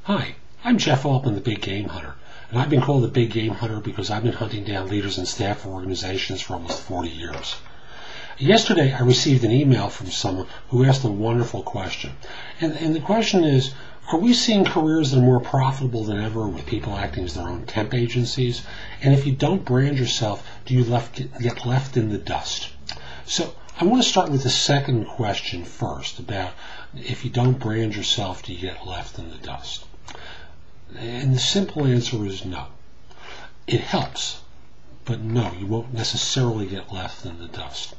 Hi, I'm Jeff Altman, the Big Game Hunter, and I've been called the Big Game Hunter because I've been hunting down leaders and staff for organizations for almost 40 years. Yesterday, I received an email from someone who asked a wonderful question, and the question is, are we seeing careers that are more profitable than ever with people acting as their own temp agencies? And if you don't brand yourself, do you get left in the dust? So I want to start with the second question first, about if you don't brand yourself, do you get left in the dust? And the simple answer is no. It helps, but no, you won't necessarily get left in the dust.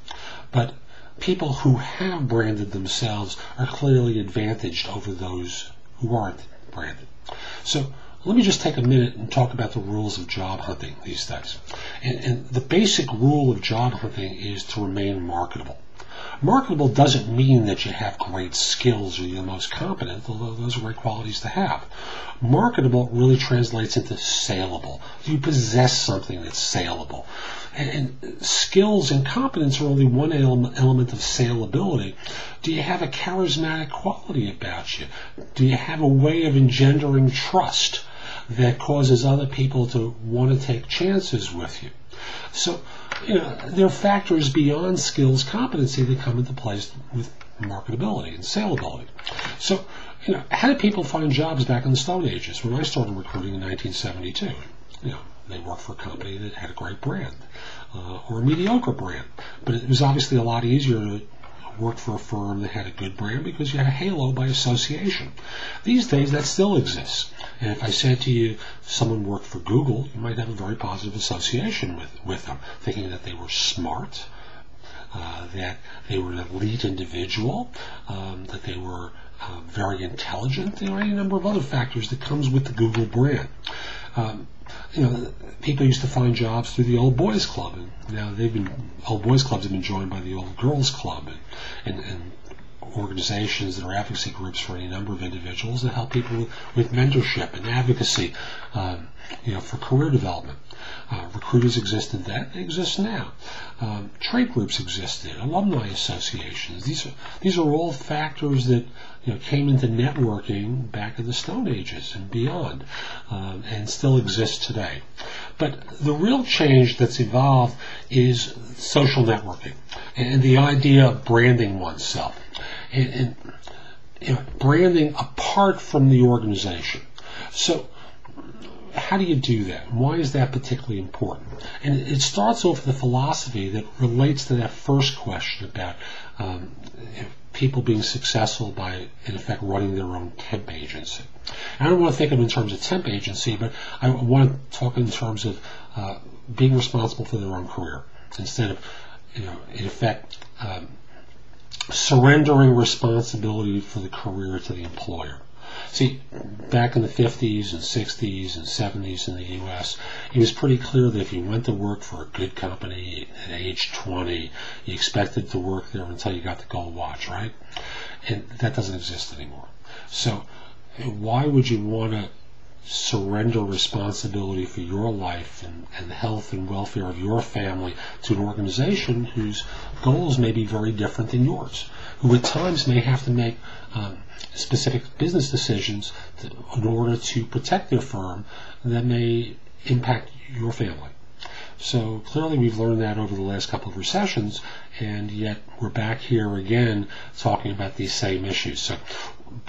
But people who have branded themselves are clearly advantaged over those who aren't branded. So let me just take a minute and talk about the rules of job hunting these days. And the basic rule of job hunting is to remain marketable. Marketable doesn't mean that you have great skills or you're the most competent, although those are great qualities to have. Marketable really translates into saleable. You possess something that's saleable. And skills and competence are only one element of saleability. Do you have a charismatic quality about you? Do you have a way of engendering trust that causes other people to want to take chances with you? So, there are factors beyond skills, competency that come into place with marketability and saleability. So, how did people find jobs back in the Stone Ages? When I started recruiting in 1972, they worked for a company that had a great brand or a mediocre brand. But it was obviously a lot easier to work for a firm that had a good brand because you had a halo by association. These days, that still exists. And if I said to you, someone worked for Google, you might have a very positive association with them, thinking that they were smart, that they were an elite individual, that they were very intelligent. There are any number of other factors that comes with the Google brand. People used to find jobs through the old boys club, and now old boys clubs have been joined by the old girls club, and organizations that are advocacy groups for any number of individuals that help people with mentorship and advocacy, for career development. Recruiters existed then; they exist now. Trade groups existed, alumni associations. These are all factors that came into networking back in the Stone Ages and beyond, and still exist today. But the real change that's evolved is social networking and the idea of branding oneself, and branding apart from the organization. So how do you do that? Why is that particularly important? And it starts off with a philosophy that relates to that first question about people being successful by, in effect, running their own temp agency. And I don't want to think of it in terms of temp agency, but I want to talk in terms of being responsible for their own career, instead of, in effect, surrendering responsibility for the career to the employer. See, back in the 50s and 60s and 70s in the U.S., it was pretty clear that if you went to work for a good company at age 20, you expected to work there until you got the gold watch, right? And that doesn't exist anymore. So why would you want to surrender responsibility for your life and the health and welfare of your family to an organization whose goals may be very different than yours, who at times may have to make specific business decisions in order to protect their firm that may impact your family? So clearly we've learned that over the last couple of recessions, and yet we're back here again talking about these same issues. So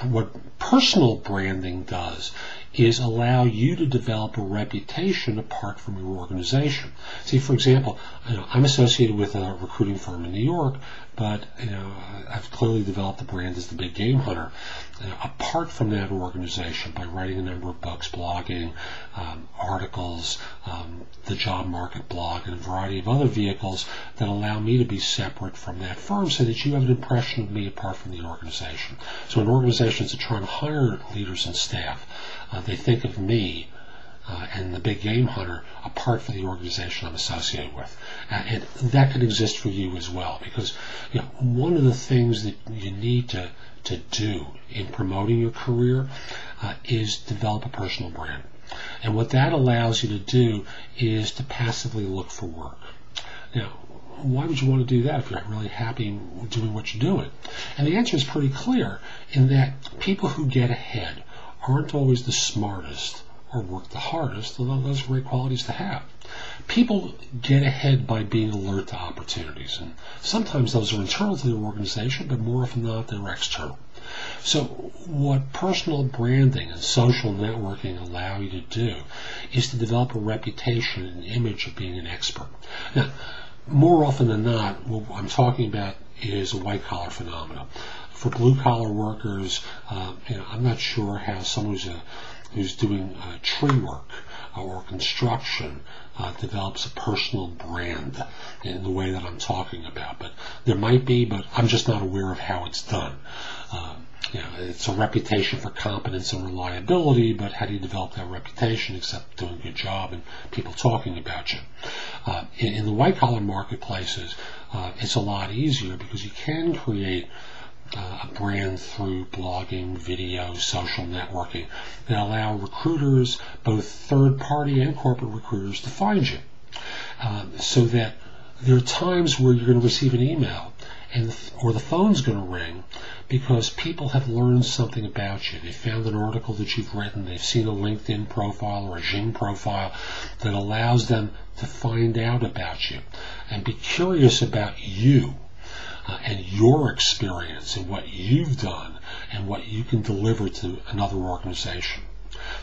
what personal branding does is allow you to develop a reputation apart from your organization. See, for example, I'm associated with a recruiting firm in New York, but I've clearly developed a brand as the Big Game Hunter apart from that organization by writing a number of books, blogging, articles, the job market blog, and a variety of other vehicles that allow me to be separate from that firm so that you have an impression of me apart from the organization. So in organizations that try to hire leaders and staff, they think of me and the Big Game Hunter apart from the organization I'm associated with. And that could exist for you as well, because one of the things that you need to do in promoting your career is develop a personal brand. And what that allows you to do is to passively look for work. Now, why would you want to do that if you're really happy doing what you're doing? And the answer is pretty clear, in that people who get ahead aren't always the smartest or work the hardest, although those are great qualities to have. People get ahead by being alert to opportunities, and sometimes those are internal to their organization, but more often than not, they're external. So what personal branding and social networking allow you to do is to develop a reputation and image of being an expert. Now, more often than not, what I'm talking about is a white-collar phenomenon. For blue-collar workers, I'm not sure how someone who's doing tree work or construction develops a personal brand in the way that I'm talking about. But there might be, but I'm just not aware of how it's done. It's a reputation for competence and reliability, but how do you develop that reputation except doing a good job and people talking about you? In the white-collar marketplaces, it's a lot easier because you can create a brand through blogging, video, social networking that allow recruiters, both third-party and corporate recruiters, to find you. So that there are times where you're going to receive an email or the phone's going to ring because people have learned something about you. They found an article that you've written, they've seen a LinkedIn profile or a Xing profile that allows them to find out about you and be curious about you and your experience and what you've done and what you can deliver to another organization.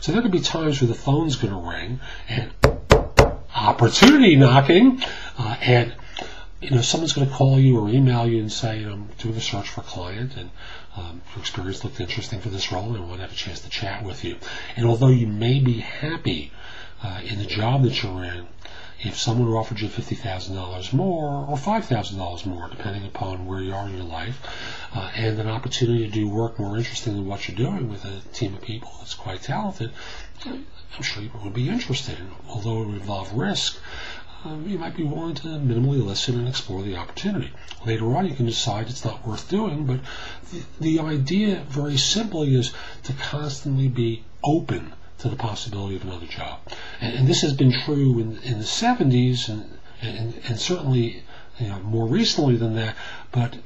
So there could be times where the phone's going to ring and opportunity knocking, and someone's going to call you or email you and say, I'm doing a search for a client and your experience looked interesting for this role and I want to have a chance to chat with you. And although you may be happy in the job that you're in, if someone offered you $50,000 more or $5,000 more, depending upon where you are in your life, and an opportunity to do work more interesting than what you're doing with a team of people that's quite talented, I'm sure you would be interested. And although it would involve risk, you might be willing to minimally listen and explore the opportunity. Later on, you can decide it's not worth doing, but the idea, very simply, is to constantly be open to the possibility of another job. And this has been true in the 70s and certainly more recently than that, but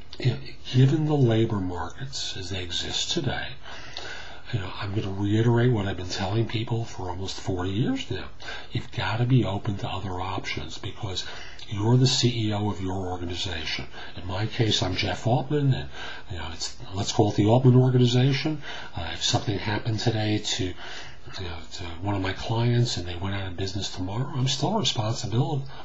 given the labor markets as they exist today, I'm going to reiterate what I've been telling people for almost 40 years now. You've got to be open to other options because you're the CEO of your organization. In my case, I'm Jeff Altman, and let's call it the Altman Organization. If something happened today to one of my clients and they went out of business tomorrow, I'm still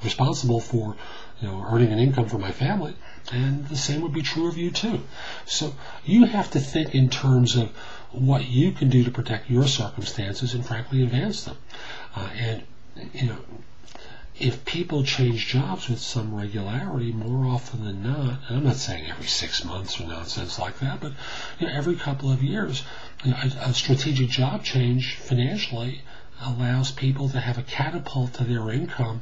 responsible for earning an income for my family, and the same would be true of you too. So you have to think in terms of what you can do to protect your circumstances and frankly advance them. If people change jobs with some regularity, more often than not, and I'm not saying every 6 months or nonsense like that, but every couple of years, a strategic job change financially allows people to have a catapult to their income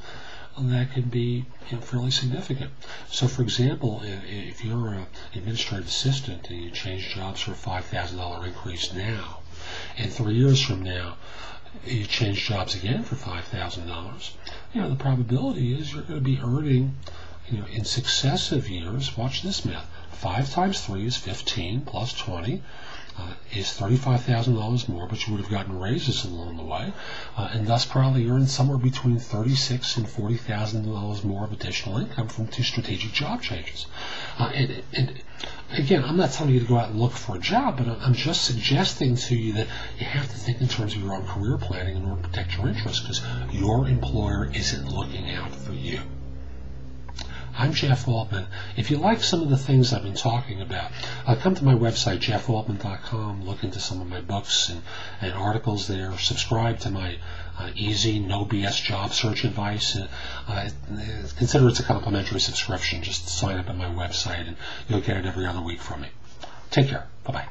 that can be fairly significant. So, for example, if you're an administrative assistant and you change jobs for a $5,000 increase now, and 3 years from now you change jobs again for $5,000, the probability is you're going to be earning, in successive years, watch this math, 5 times 3 is 15 plus 20 is $35,000 more, but you would have gotten raises along the way, and thus probably earned somewhere between $36,000 and $40,000 more of additional income from 2 strategic job changes. And again, I'm not telling you to go out and look for a job, but I'm just suggesting to you that you have to think in terms of your own career planning in order to protect your interests, because your employer isn't looking out for you. I'm Jeff Altman. If you like some of the things I've been talking about, come to my website, JeffAltman.com, look into some of my books and articles there, subscribe to my easy, no BS job search advice. Consider it's a complimentary subscription. Just sign up at my website and you'll get it every other week from me. Take care. Bye-bye.